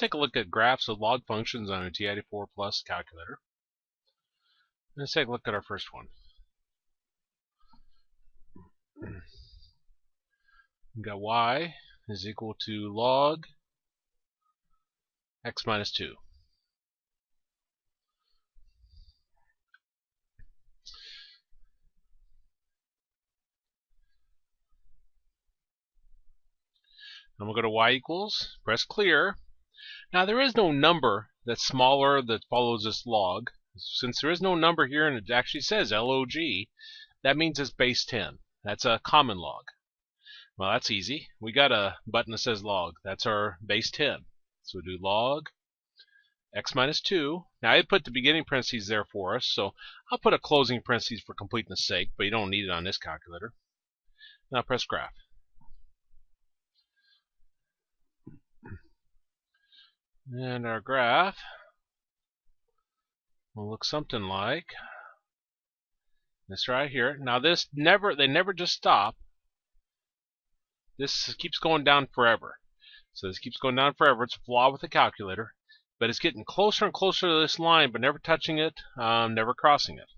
take a look at graphs of log functions on a TI-84 plus calculator. Let's take a look at our first one. We've got y is equal to log x minus 2. And we'll go to y equals, press clear. Now there is no number that's smaller that follows this log. Since there is no number here and it actually says log, that means it's base 10. That's a common log. Well, that's easy. We got a button that says log. That's our base 10. So we do log x minus 2. Now I put the beginning parentheses there for us, so I'll put a closing parentheses for completeness sake, but you don't need it on this calculator. Now press graph. And our graph will look something like this right here. Now they never just stop. This keeps going down forever. So this keeps going down forever. It's a flaw with the calculator, but it's getting closer and closer to this line, but never touching it, never crossing it.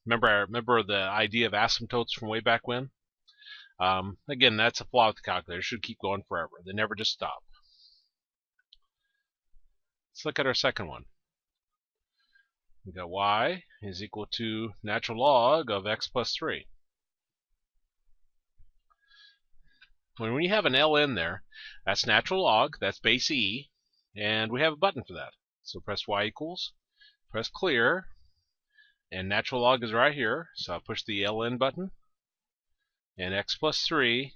Remember the idea of asymptotes from way back when? Again, that's a flaw with the calculator. It should keep going forever. They never just stop. Let's look at our second one. We got y is equal to natural log of x plus 3. When we have an ln there, that's natural log, that's base e, and we have a button for that. So press y equals, press clear, and natural log is right here, so I'll push the ln button, and x plus 3,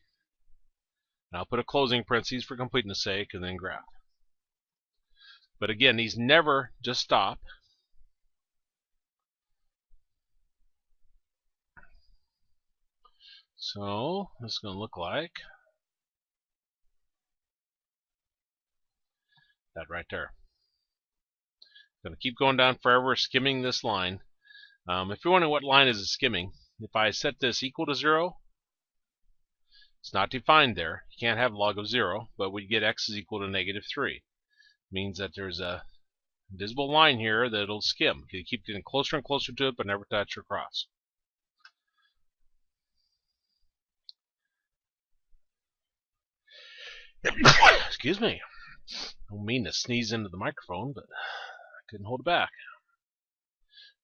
and I'll put a closing parentheses for completeness sake, and then graph. But again, these never just stop. So this is going to look like that right there. Going to keep going down forever, skimming this line. If you're wondering what line is it skimming, if I set this equal to 0, it's not defined there. You can't have log of 0, but we get x is equal to negative 3. Means that there's a visible line here that it'll skim. You keep getting closer and closer to it, but never touch or cross. Excuse me. I don't mean to sneeze into the microphone, but I couldn't hold it back.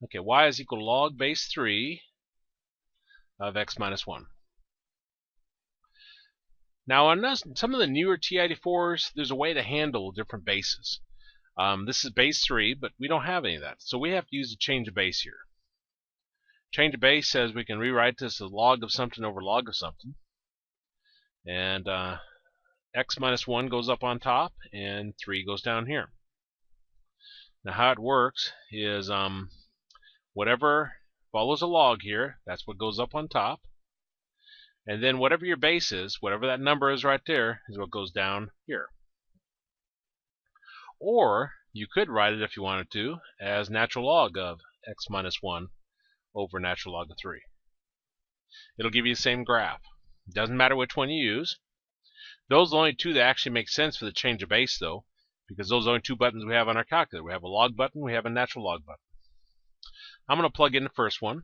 Okay, y is equal to log base 3 of x minus 1. Now on some of the newer TI-84s, there's a way to handle different bases. This is base 3, but we don't have any of that. So we have to use a change of base here. Change of base says we can rewrite this as log of something over log of something. And x minus 1 goes up on top, and 3 goes down here. Now how it works is whatever follows a log here, that's what goes up on top. And then whatever your base is, whatever that number is right there, is what goes down here. Or you could write it, if you wanted to, as natural log of x minus 1 over natural log of 3. It'll give you the same graph. It doesn't matter which one you use. Those are the only two that actually make sense for the change of base, though, because those are the only two buttons we have on our calculator. We have a log button, we have a natural log button. I'm going to plug in the first one.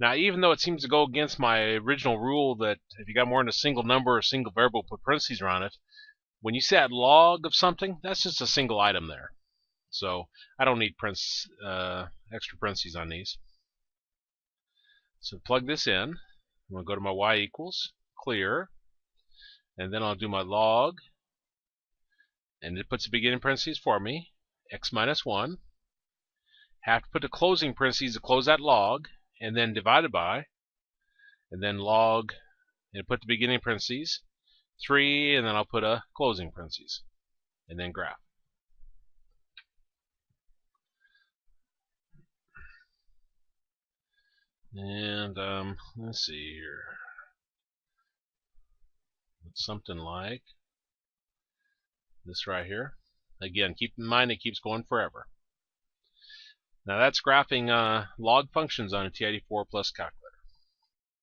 Now, even though it seems to go against my original rule that if you got more than a single number or a single variable, put parentheses around it, when you set log of something, that's just a single item there. So I don't need extra parentheses on these. So plug this in. I'm going to go to my y equals, clear, and then I'll do my log, and it puts the beginning parentheses for me, x minus 1. Have to put the closing parentheses to close that log, and then divided by, and then log, and put the beginning parentheses, 3, and then I'll put a closing parentheses, and then graph. And let's see here. It's something like this right here. Again, keep in mind it keeps going forever. Now that's graphing log functions on a TI-84 plus calculator.